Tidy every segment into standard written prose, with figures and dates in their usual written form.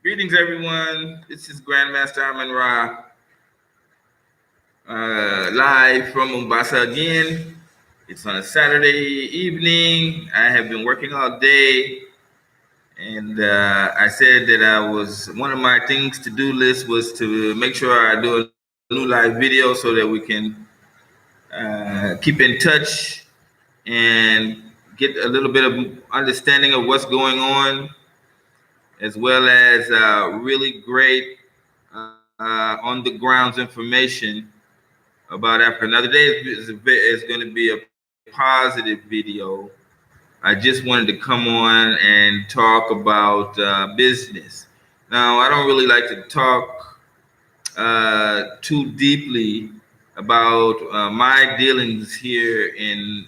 Greetings, everyone. This is Grandmaster Amin Ra, live from Mombasa again. It's on a Saturday evening. I have been working all day, and I said that one of my things to do list was to make sure I do a new live video so that we can keep in touch and get a little bit of understanding of what's going on, as well as really great on the grounds information about Africa. Now, today is going to be a positive video. I just wanted to come on and talk about business. Now, I don't really like to talk too deeply about my dealings here in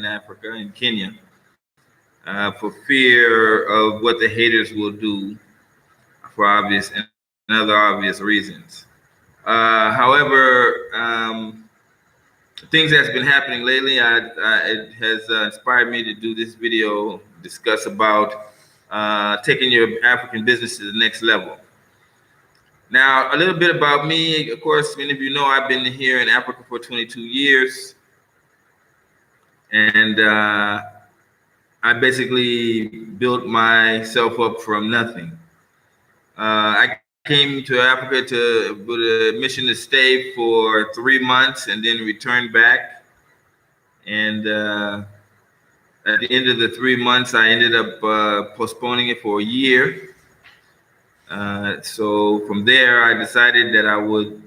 Africa, in Kenya, for fear of what the haters will do for obvious and other obvious reasons. However, things that's been happening lately, it has inspired me to do this video, discuss about taking your African business to the next level. Now, a little bit about me. Of course, many of you know I've been here in Africa for 22 years, and I basically built myself up from nothing. I came to Africa with a mission to stay for 3 months and then return back. And at the end of the 3 months, I ended up postponing it for a year. So from there, I decided that I would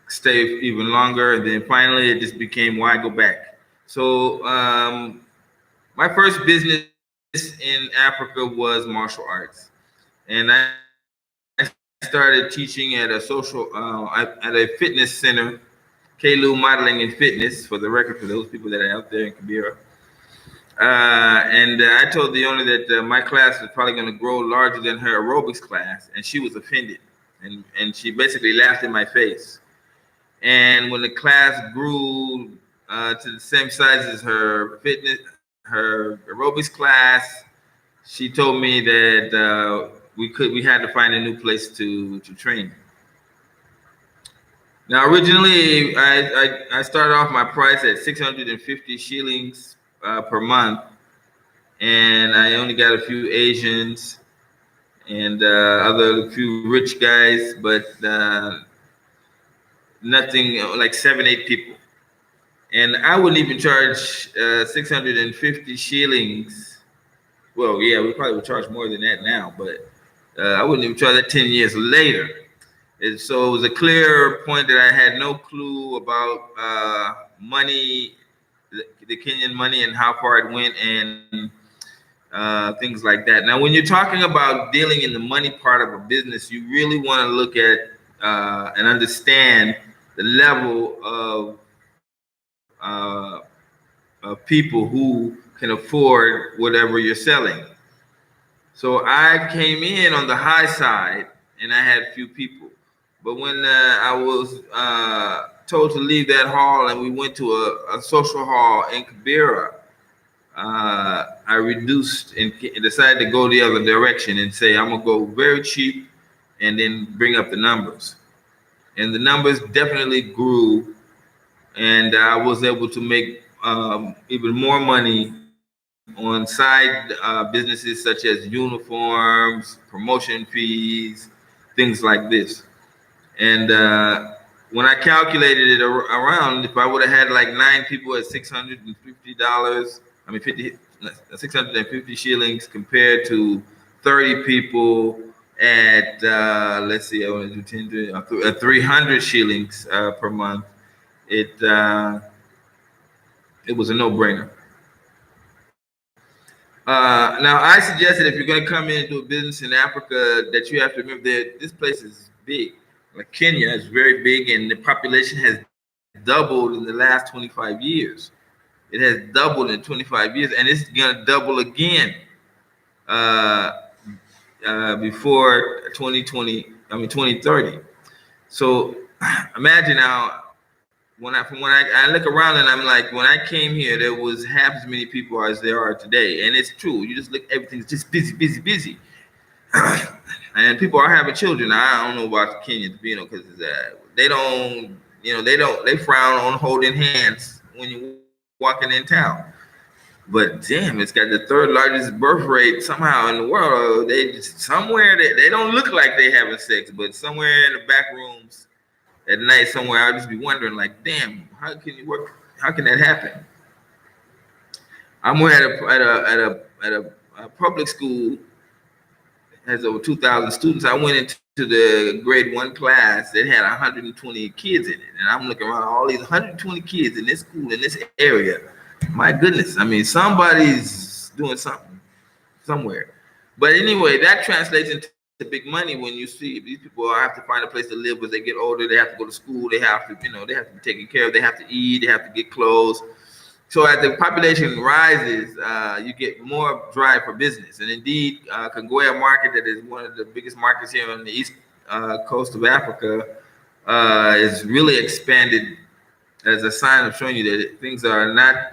stay even longer. And then finally, it just became, why go back? So my first business in Africa was martial arts. And I started teaching at a at a fitness center, Kalu Modeling and Fitness, for the record, for those people that are out there in Kibera. And I told the owner that my class was probably going to grow larger than her aerobics class, and she was offended. And she basically laughed in my face. And when the class grew to the same size as her aerobics class, she told me that we had to find a new place to train. Now, originally, I started off my price at 650 shillings per month, and I only got a few Asians and other few rich guys, but nothing like 7, 8 people. And I wouldn't even charge 650 shillings. Well, yeah, we probably would charge more than that now, but I wouldn't even charge that 10 years later. And so it was a clear point that I had no clue about money, the Kenyan money, and how far it went, and things like that. Now, when you're talking about dealing in the money part of a business, you really want to look at and understand the level of people who can afford whatever you're selling. So I came in on the high side, and I had few people. But when I was told to leave that hall and we went to a social hall in Kibera, I reduced and decided to go the other direction and say, I'm going to go very cheap and then bring up the numbers. And the numbers definitely grew, and I was able to make even more money on side businesses such as uniforms, promotion fees, things like this. And when I calculated it around, if I would have had like 9 people at $650, 650 shillings compared to 30 people at let's see, I want to do 10, 300 shillings per month. It was a no-brainer. Now, I suggested if you're going to come in and do a business in Africa, that you have to remember that this place is big. Like Kenya is very big, and the population has doubled in the last 25 years. It has doubled in 25 years, and it's going to double again before 2030. So imagine now, when I look around and I'm like, when I came here, there was half as many people as there are today, and it's true. You just look, everything's just busy, busy, busy. And people are having children. I don't know about the Kenyans, because they don't, they frown on holding hands when you're walking in town. But damn, it's got the third largest birth rate somehow in the world. They just somewhere they don't look like they having sex, but somewhere in the back rooms at night somewhere, I'll just be wondering, like, damn, how can you work? How can that happen? I'm at a public school, has over 2,000 students. I went into the grade 1 class that had 120 kids in it, and I'm looking around all these 120 kids in this school in this area. My goodness, I mean, somebody's doing something somewhere. But anyway, that translates into big money when you see these people have to find a place to live as they get older. They have to go to school. They have to, they have to be taken care of. They have to eat. They have to get clothes. So as the population rises, you get more drive for business. And indeed, Kongoya Market, that is one of the biggest markets here on the east coast of Africa, is really expanded as a sign of showing you that things are not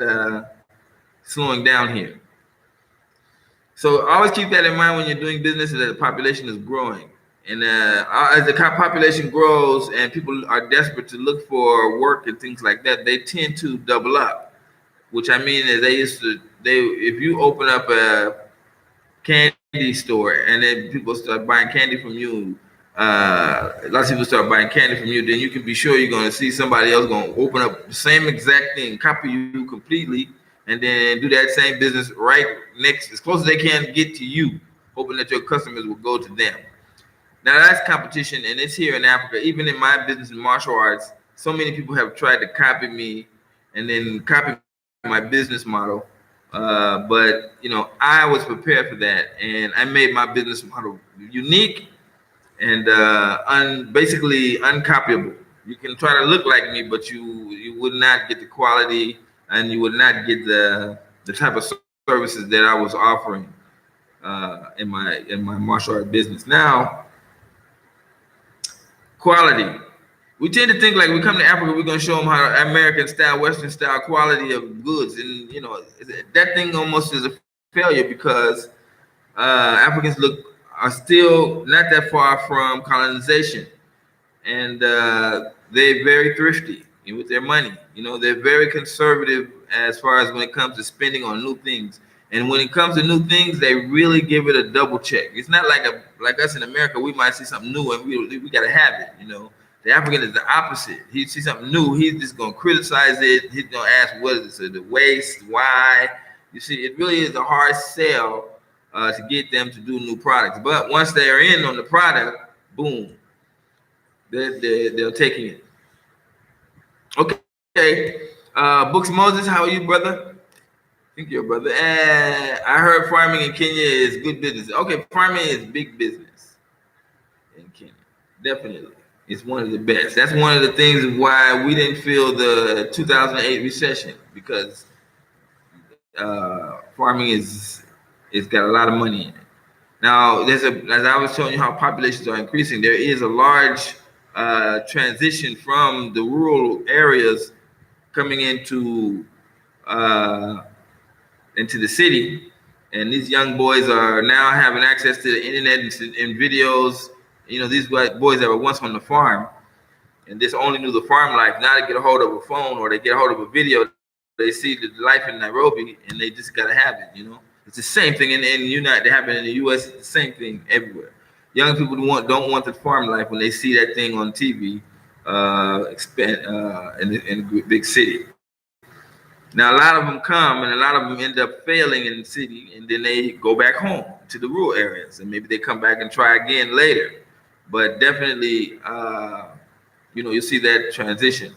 slowing down here. So always keep that in mind when you're doing business, that the population is growing. And as the population grows and people are desperate to look for work and things like that, they tend to double up. Which I mean is if you open up a candy store and then people start buying candy from you, lots of people start buying candy from you, then you can be sure you're going to see somebody else going to open up the same exact thing, copy you completely, and then do that same business right next, as close as they can get to you, hoping that your customers will go to them. Now that's competition, and it's here in Africa. Even in my business in martial arts, so many people have tried to copy me and then copy my business model, but I was prepared for that, and I made my business model unique and basically uncopyable. You can try to look like me, but you would not get the quality, and you would not get the type of services that I was offering in my martial art business. Now, quality. We tend to think like we come to Africa, we're going to show them how American style, Western style quality of goods. And, that thing almost is a failure because Africans are still not that far from colonization. And they're very thrifty with their money. They're very conservative as far as when it comes to spending on new things. And when it comes to new things, they really give it a double check. It's not like us in America, we might see something new and we got to have it, The African is the opposite. He sees something new, he's just going to criticize it. He's going to ask, what is it, the waste, why? You see, it really is a hard sell to get them to do new products. But once they are in on the product, boom, they're taking it. Okay. Books Moses, how are you, brother? I think you're a brother. I heard farming in Kenya is good business. Okay, farming is big business in Kenya. Definitely. It's one of the best. That's one of the things why we didn't feel the 2008 recession, because farming it's got a lot of money in it. Now, as I was telling you how populations are increasing, there is a large transition from the rural areas coming into the city, and these young boys are now having access to the internet and videos. These boys that were once on the farm and just only knew the farm life, now they get a hold of a phone or they get a hold of a video, they see the life in Nairobi and they just gotta have it. It's the same thing in United. They happen in the U.S. It's the same thing everywhere. Young people don't want the farm life when they see that thing on TV in a big city. Now, a lot of them come and a lot of them end up failing in the city, and then they go back home to the rural areas, and maybe they come back and try again later. But definitely, you'll see that transition.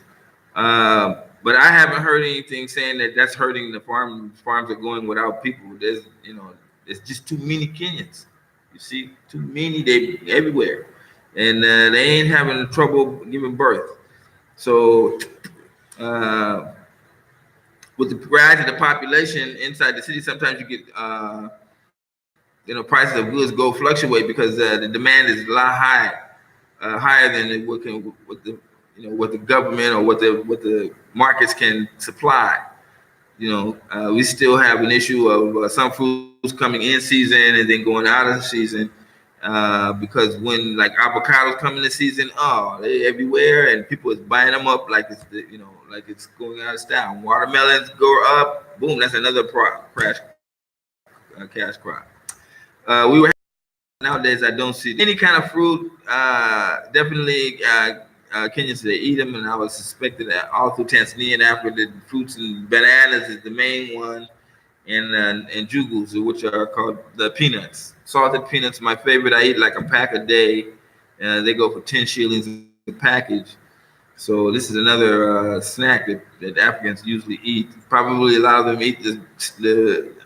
But I haven't heard anything saying that that's hurting the farm. Farms are going without people. There's just too many Kenyans. You see, too many, they everywhere, and they ain't having trouble giving birth. So with the rise of the population inside the city, sometimes you get prices of goods fluctuate because the demand is a lot higher than what the government or what the markets can supply. We still have an issue of some fruits coming in season and then going out of the season, because when like avocados come in the season, oh, they everywhere, and people is buying them up like it's like it's going out of style. Watermelons go up, boom, that's another cash crop. We were nowadays. I don't see any kind of fruit. Definitely, Kenyans they eat them, and I was suspected that all through Tanzania and Africa, the fruits and bananas is the main one, and jugus, which are called the peanuts. Salted peanuts, my favorite. I eat like a pack a day. They go for 10 shillings a package. So this is another snack that Africans usually eat. Probably a lot of them eat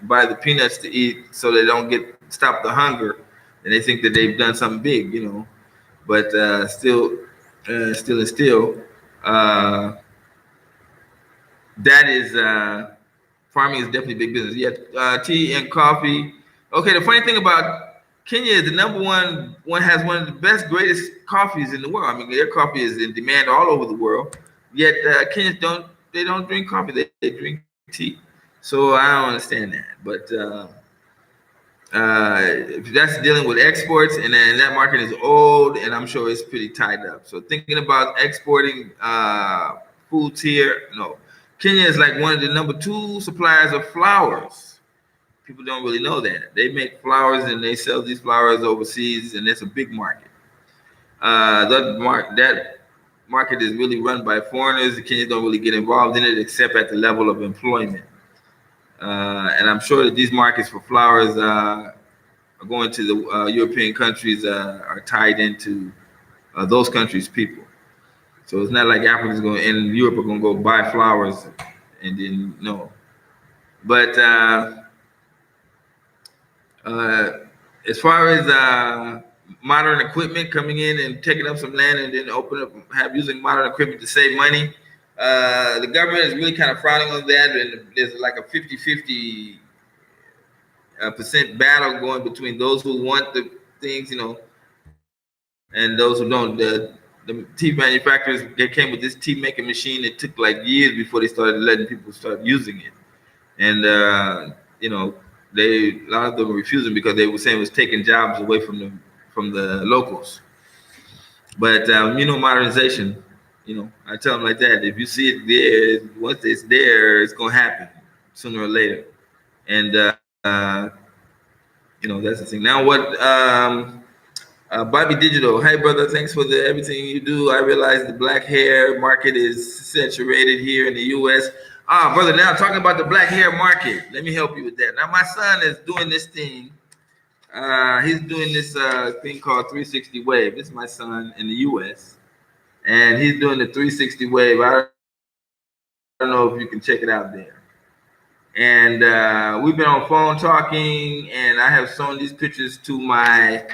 buy the peanuts to eat so they don't stop the hunger, and they think that they've done something big. But still, that is farming is definitely big business. Yeah, tea and coffee. Okay, the funny thing about Kenya is the number one has one of the best, greatest coffees in the world. I mean, their coffee is in demand all over the world. Yet Kenyans don't drink coffee; they drink tea. So I don't understand that. But if that's dealing with exports, and then that market is old, and I'm sure it's pretty tied up. So thinking about exporting foods here, no. Kenya is like one of the number 2 suppliers of flowers. People don't really know that. They make flowers and they sell these flowers overseas, and it's a big market. That market is really run by foreigners. The Kenyans don't really get involved in it except at the level of employment. And I'm sure that these markets for flowers are going to the European countries are tied into those countries' people. So it's not like Africans going in Europe are going to go buy flowers and then no. But as far as modern equipment coming in and taking up some land and then using modern equipment to save money, the government is really kind of frowning on that, and there's like a 50-50 percent battle going between those who want the things, and those who don't. The tea manufacturers, they came with this tea making machine. It took like years before they started letting people start using it, and a lot of them were refusing because they were saying it was taking jobs away from the locals. But modernization, I tell them like that. If you see it there, once it's there, it's gonna happen sooner or later. And that's the thing. Now, what Bobby Digital? Hey, brother, thanks for everything you do. I realize the black hair market is saturated here in the U.S. Brother, now talking about the black hair market, let me help you with that. Now, my son is doing this thing. He's doing this thing called 360 Wave. This is my son in the U.S., and he's doing the 360 Wave. I don't know if you can check it out there. And we've been on phone talking, and I have shown these pictures to my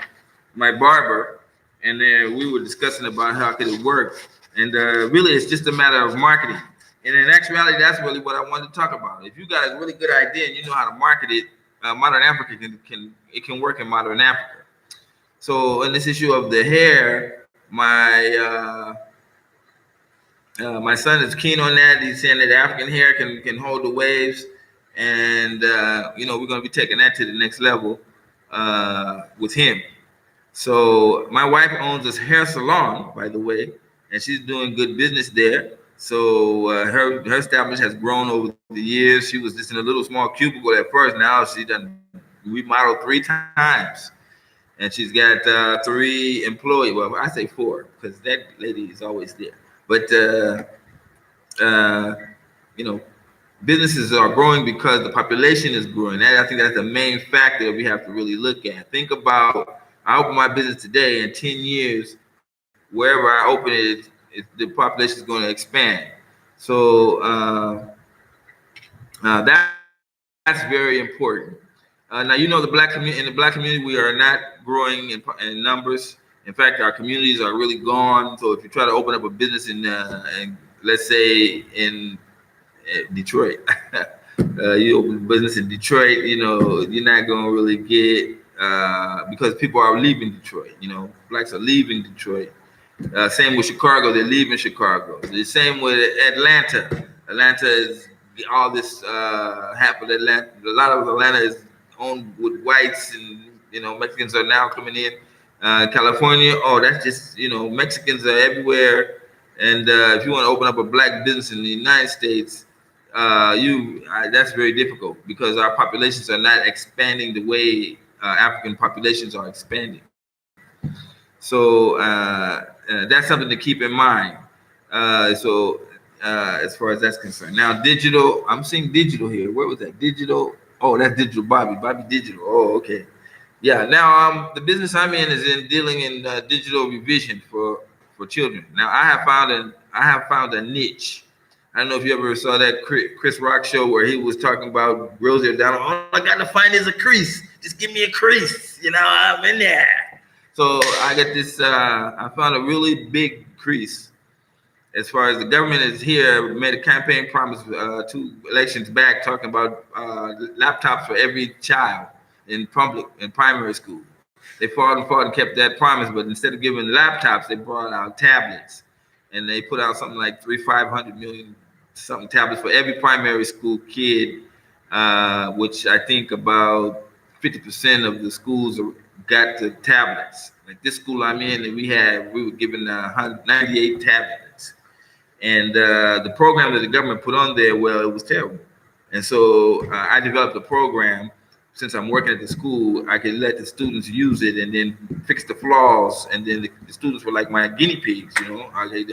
barber, and then we were discussing about how could it work. And really, it's just a matter of marketing. And in actuality, that's really what I wanted to talk about. If you got a really good idea and you know how to market it, Modern Africa can work in Modern Africa. So in this issue of the hair, my son is keen on that. He's saying that African hair can hold the waves, and we're going to be taking that to the next level with him. So my wife owns this hair salon, by the way, and she's doing good business there. So her establishment has grown over the years. She was just in a little small cubicle at first. Now she done remodeled 3 times, and she's got 3 employees. Well, I say 4 because that lady is always there. But businesses are growing because the population is growing. I think that's the main factor that we have to really look at. Think about, I open my business today, in 10 years, wherever I open it, the population is going to expand. So that's very important. Now, the black community. In the black community, we are not growing in numbers. In fact, our communities are really gone. So if you try to open up a business in let's say in Detroit, you open a business in Detroit, you're not going to really get because people are leaving Detroit. Blacks are leaving Detroit. Same with Chicago, they're leaving Chicago. The same with Atlanta. Atlanta is all this half Atlanta. A lot of Atlanta is owned with whites, and Mexicans are now coming in. California, oh, that's just, Mexicans are everywhere. And if you want to open up a black business in the United States, that's very difficult because our populations are not expanding the way African populations are expanding. So that's something to keep in mind. As far as that's concerned, now digital, I'm seeing digital here. Where was that? Digital. Oh, that's digital. Bobby Digital. Oh, okay. Yeah. Now, the business I'm in is in dealing in digital revision for children. Now, I have found a niche. I don't know if you ever saw that Chris Rock show where he was talking about Rosie O'Donnell. All I got to find is a crease. Just give me a crease. I'm in there. So I got this. I found a really big crease. As far as the government is here, made a campaign promise 2 elections back talking about laptops for every child in primary school. They fought and kept that promise, but instead of giving laptops, they brought out tablets, and they put out something like 500 million something tablets for every primary school kid, which I think about 50% of the schools got the tablets. Like this school I'm in, we were given 98 tablets. And the program that the government put on there, well, it was terrible. And so I developed a program. Since I'm working at the school, I could let the students use it and then fix the flaws. And then the students were like my guinea pigs,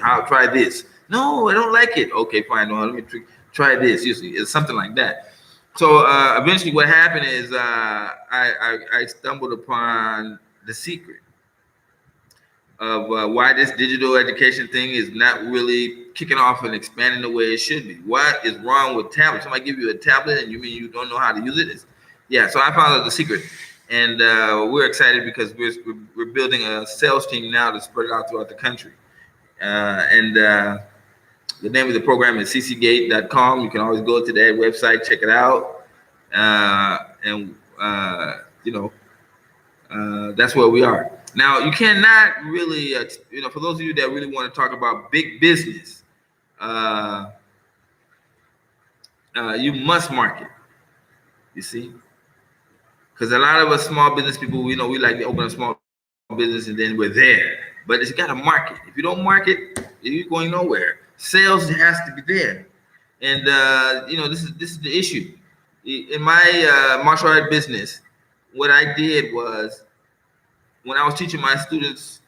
I'll try this. No, I don't like it. Okay, fine. No, let me try this. Usually, it's something like that. So eventually what happened is I stumbled upon the secret of why this digital education thing is not really kicking off and expanding the way it should be. What is wrong with tablets? Somebody give you a tablet and you mean you don't know how to use it? So I found out the secret. And we're excited because we're building a sales team now to spread it out throughout the country. The name of the program is ccgate.com. You can always go to that website, check it out. That's where we are. Now, you cannot really, for those of you that really want to talk about big business, you must market, you see? Because a lot of us small business people, we like to open a small business and then we're there. But it's got to market. If you don't market, you're going nowhere. Sales has to be there. And, this is the issue. In my martial art business, what I did was, when I was teaching my students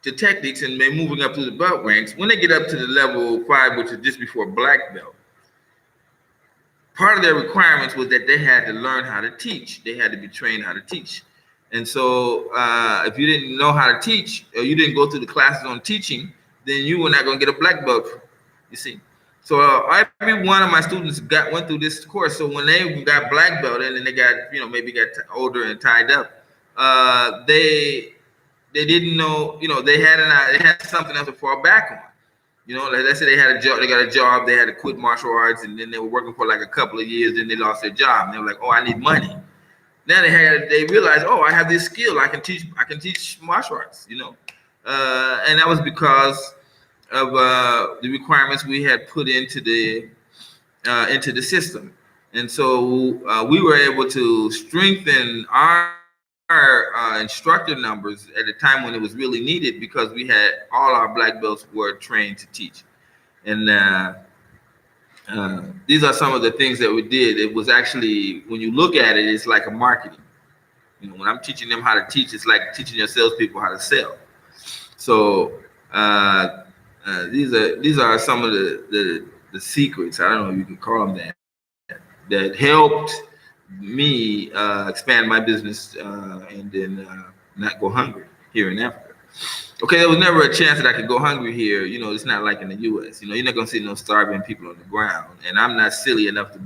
the techniques and they're moving up through the belt ranks, when they get up to the level 5, which is just before black belt, part of their requirements was that they had to learn how to teach. They had to be trained how to teach. And so if you didn't know how to teach, or you didn't go through the classes on teaching, then you were not going to get a black belt, you see. So every one of my students went through this course. So when they got black belt and then they got, maybe got older and tied up, they didn't know, they had something else to fall back on. Like let's say they had a job, they got a job, they had to quit martial arts, and then they were working for like a couple of years, then they lost their job. And they were like, oh, I need money. Now they realized, oh, I have this skill, I can teach martial arts, and that was because of the requirements we had put into the system. And so we were able to strengthen our instructor numbers at a time when it was really needed, because we had all our black belts were trained to teach. And these are some of the things that we did. It was actually, when you look at it, it's like a marketing. When I'm teaching them how to teach, it's like teaching your salespeople how to sell. So these are some of the secrets, I don't know if you can call them that helped me expand my business and then not go hungry here in Africa. Okay, there was never a chance that I could go hungry here. It's not like in the U.S. You're not gonna see no starving people on the ground, and I'm not silly enough to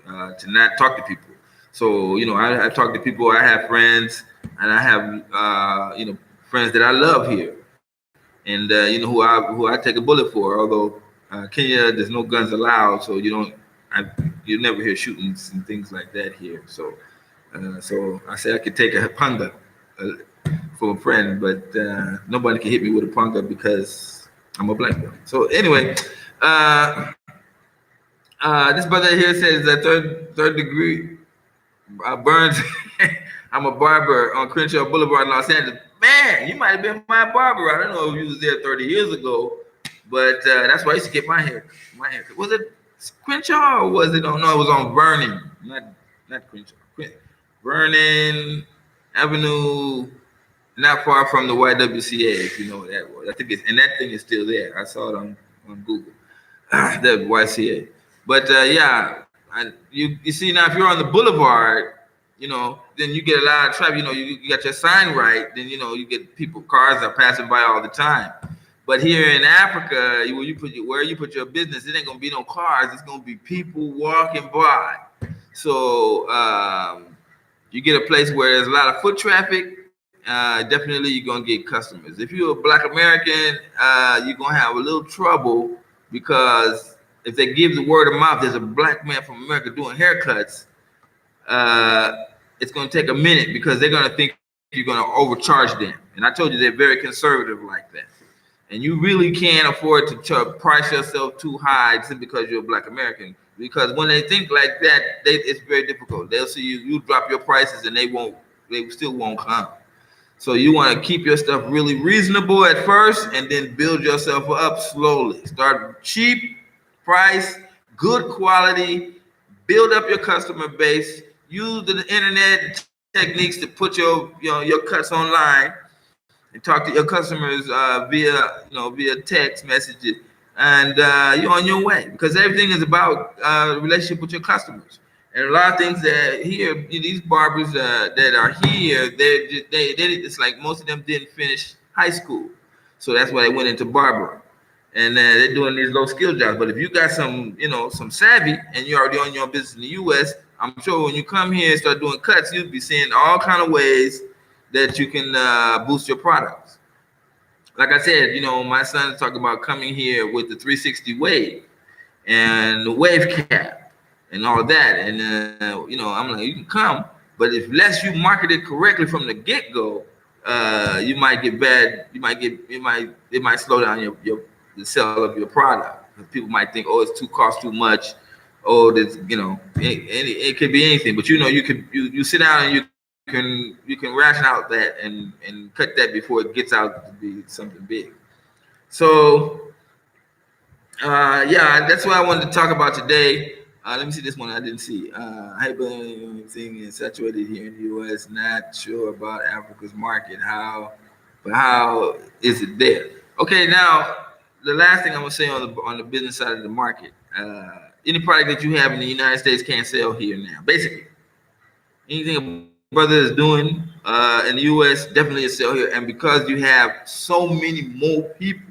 not talk to people. So I talk to people. I have friends, and I have friends that I love here, and who I take a bullet for. Although Kenya, there's no guns allowed, so you never hear shootings and things like that here. So I say I could take a panga for a friend, but nobody can hit me with a panga because I'm a black belt. So anyway, this brother here says that third degree burns. I'm a barber on Crenshaw Boulevard in Los Angeles. Man, you might have been my barber. I don't know if you was there 30 years ago, but that's why I used to get my hair. My haircut. Was it Crenshaw or was it on? No, it was on Vernon, not Crenshaw. Vernon Avenue, not far from the YWCA, if you know what that was. I think it's, and that thing is still there. I saw it on Google, the YCA. But yeah, you see now, if you're on the boulevard, you know, then you get a lot of traffic. You know, you got your sign right, then you know you get cars are passing by all the time. But here in Africa, where you put your business, it ain't gonna be no cars. It's gonna be people walking by. So you get a place where there's a lot of foot traffic. Definitely you're gonna get customers. If you're a Black American, you're gonna have a little trouble because if they give the word of mouth, there's a Black man from America doing haircuts. It's gonna take a minute because they're gonna think you're gonna overcharge them. And I told you they're very conservative like that. And you really can't afford to price yourself too high just because you're a Black American. Because when they think like that, it's very difficult. They'll see you drop your prices and they still won't come. So you want to keep your stuff really reasonable at first and then build yourself up slowly. Start cheap price, good quality, build up your customer base, use the internet techniques to put your cuts online and talk to your customers via text messages, and you're on your way, because everything is about relationship with your customers. And a lot of things that here, these barbers that are here, it's like most of them didn't finish high school, so that's why they went into barbering, and they're doing these low skill jobs. But if you got some savvy and you're already on your business in the U.S., I'm sure when you come here and start doing cuts, you'll be seeing all kind of ways that you can boost your products. Like I said, my son's talking about coming here with the 360 wave and the wave cap and all that. And I'm like, you can come, but if less you market it correctly from the get-go, you might get bad. It might slow down the sale of your product. People might think, oh, it's cost too much. Oh, that's it could be anything. But you sit down and you can ration out that and cut that before it gets out to be something big. So that's what I wanted to talk about today. Let me see this one I didn't see. Hyperthing is saturated here in the U.S. Not sure about Africa's market. How is it there? Okay, now the last thing I'm gonna say on the business side of the market. Any product that you have in the United States can't sell here now. Basically, anything a brother is doing in the U.S. definitely is sell here. And because you have so many more people,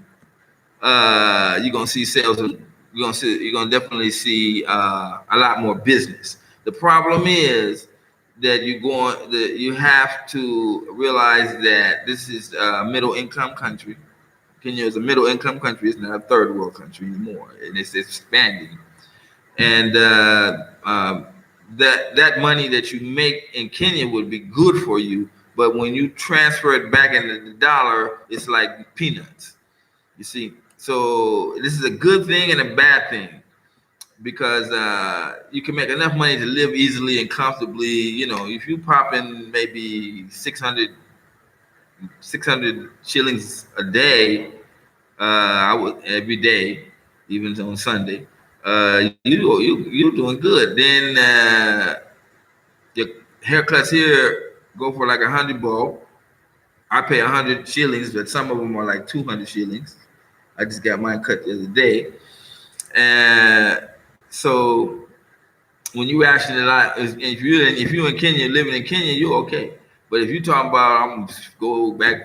you're gonna see sales. You're gonna definitely see a lot more business. The problem is that you have to realize that this is a middle income country. Kenya is a middle income country. It's not a third world country anymore, and it's expanding. And that money that you make in Kenya would be good for you, but when you transfer it back into the dollar, it's like peanuts. You see, so this is a good thing and a bad thing, because you can make enough money to live easily and comfortably. If you pop in maybe 600 shillings a day, every day, even on Sunday, you're doing good. Then your haircuts here go for like 100 bob. I pay 100 shillings, but some of them are like 200 shillings. I just got mine cut the other day. And so when you ration it out, if you're in Kenya, living in Kenya, you're okay. But if you're talking about I'm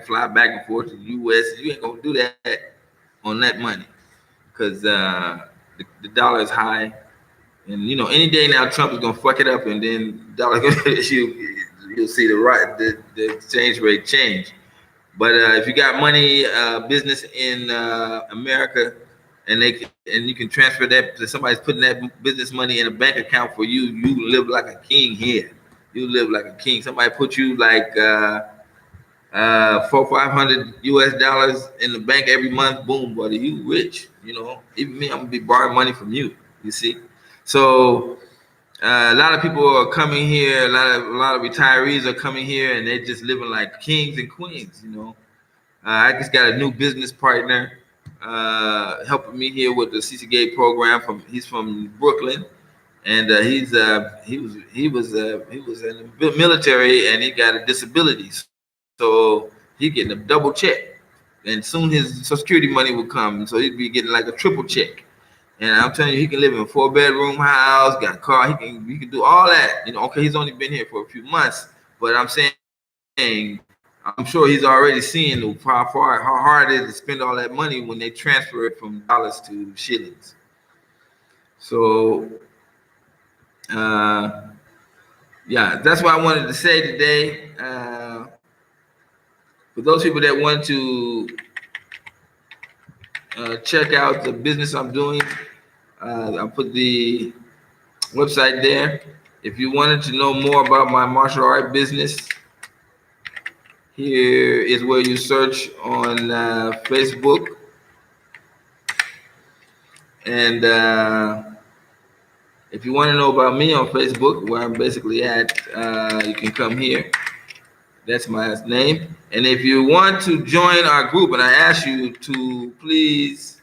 fly back and forth to the U.S., you ain't gonna do that on that money, because the dollar is high, and any day now Trump is gonna fuck it up, and then the dollar you'll see the exchange rate change. But if you got money, business in America, and you can transfer that to somebody's putting that business money in a bank account for you, you live like a king here. You live like a king. Somebody put you like $400-500 US in the bank every month. Boom, buddy, you rich. Even me, I'm gonna be borrowing money from you. You see, so A lot of people are coming here. A lot of retirees are coming here, and they're just living like kings and queens. I just got a new business partner helping me here with the CC Gate program. He's from Brooklyn, and he was in the military, and he got a disability, so he getting a double check, and soon his Social Security money will come, so he'd be getting like a triple check. And I'm telling you, he can live in a 4-bedroom house, got a car, he can do all that. Okay, he's only been here for a few months, but I'm saying I'm sure he's already seeing how hard it is to spend all that money when they transfer it from dollars to shillings. So yeah, that's what I wanted to say today. For those people that want to check out the business I'm doing, I'll put the website there. If you wanted to know more about my martial art business, here is where you search on Facebook. And if you want to know about me on Facebook, where I'm basically at, you can come here. That's my name. And if you want to join our group, and I ask you to please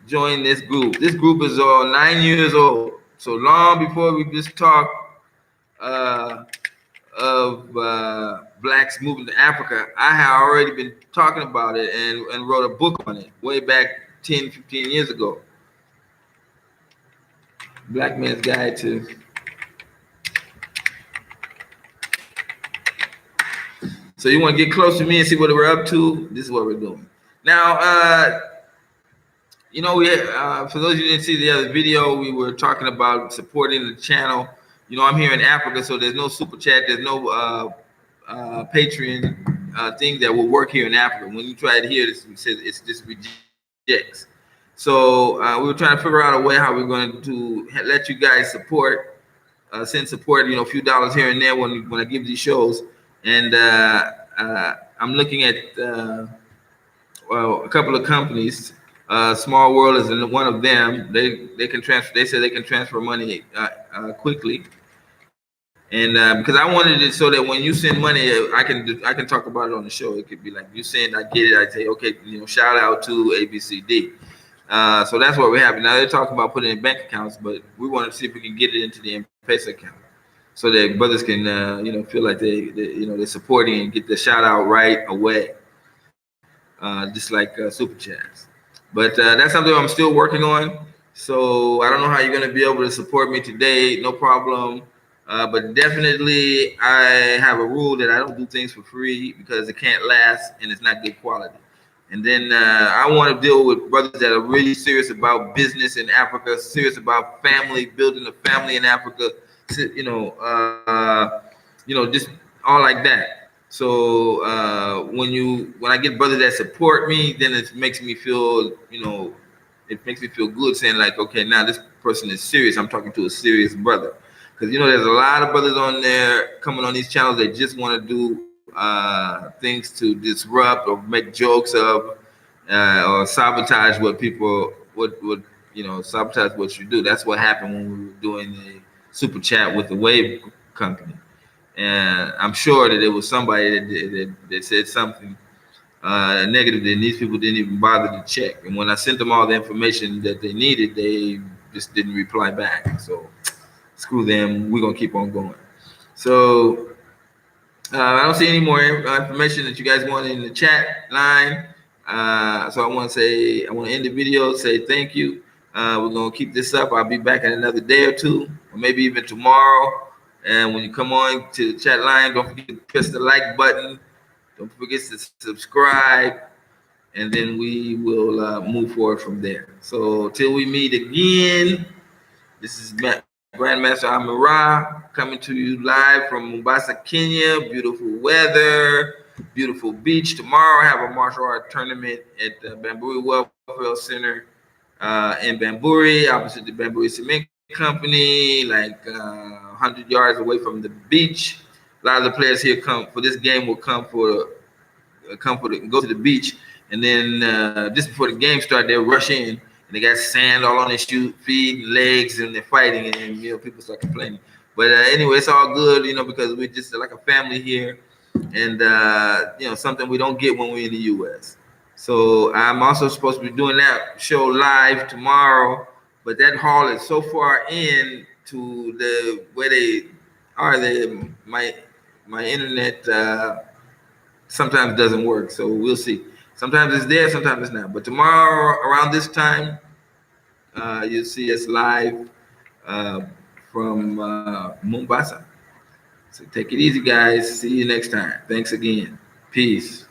join this group. This group is all 9 years old. So long before we just talk of blacks moving to Africa, I had already been talking about it and wrote a book on it way back 10, 15 years ago. Black Man's Guide to So you want to get close to me and see what we're up to? This is what we're doing. Now, we for those of you who didn't see the other video, we were talking about supporting the channel. I'm here in Africa, so there's no super chat, there's no Patreon thing that will work here in Africa. When you try it here, it says it's just rejects. So we were trying to figure out a way how we're going to let you guys send support, a few dollars here and there when I give these shows. And I'm looking at a couple of companies. Small World is one of them. They can transfer. They said they can transfer money quickly. And because I wanted it so that when you send money, I can talk about it on the show. It could be like you send, I get it. I say, okay, shout out to ABCD. So that's what we're having. Now they're talking about putting it in bank accounts, but we want to see if we can get it into the M-Pesa account, so that brothers can feel like they're supporting and get the shout out right away, just like super chats. But that's something I'm still working on. So I don't know how you're going to be able to support me today. No problem. But definitely, I have a rule that I don't do things for free because it can't last and it's not good quality. And then I want to deal with brothers that are really serious about business in Africa, serious about family, building a family in Africa, just all like that. So when I get brothers that support me, then it makes me feel, it makes me feel good saying like, okay, now this person is serious. I'm talking to a serious brother. Because, there's a lot of brothers on there coming on these channels that just want to do things to disrupt or make jokes of or sabotage what people sabotage what you do. That's what happened when we were doing the super chat with the Wave company. And I'm sure that there was somebody that said something negative, and these people didn't even bother to check. And when I sent them all the information that they needed, they just didn't reply back. So screw them. We're gonna keep on going. So I don't see any more information that you guys want in the chat line. So I want to end the video. Say thank you. We're gonna keep this up. I'll be back in another day or two, or maybe even tomorrow. And when you come on to the chat line, don't forget to press the like button. Don't forget to subscribe, and then we will move forward from there. So till we meet again, this is Grandmaster Amara coming to you live from Mombasa, Kenya. Beautiful weather, beautiful beach. Tomorrow I have a martial art tournament at the Bamburi Welfare Center in Bamburi, opposite the Bamburi Cement Company, like 100 yards away from the beach. A lot of the players here come for this game will go to the beach, and then just before the game starts, they'll rush in and they got sand all on their feet and legs, and they're fighting, and people start complaining. But anyway, it's all good, because we're just like a family here, and something we don't get when we're in the U.S. So I'm also supposed to be doing that show live tomorrow, but that hall is so far in to the where they are. My internet sometimes doesn't work, so we'll see. Sometimes it's there, sometimes it's not. But tomorrow around this time, you'll see us live uh, from Mombasa. So take it easy, guys. See you next time. Thanks again. Peace.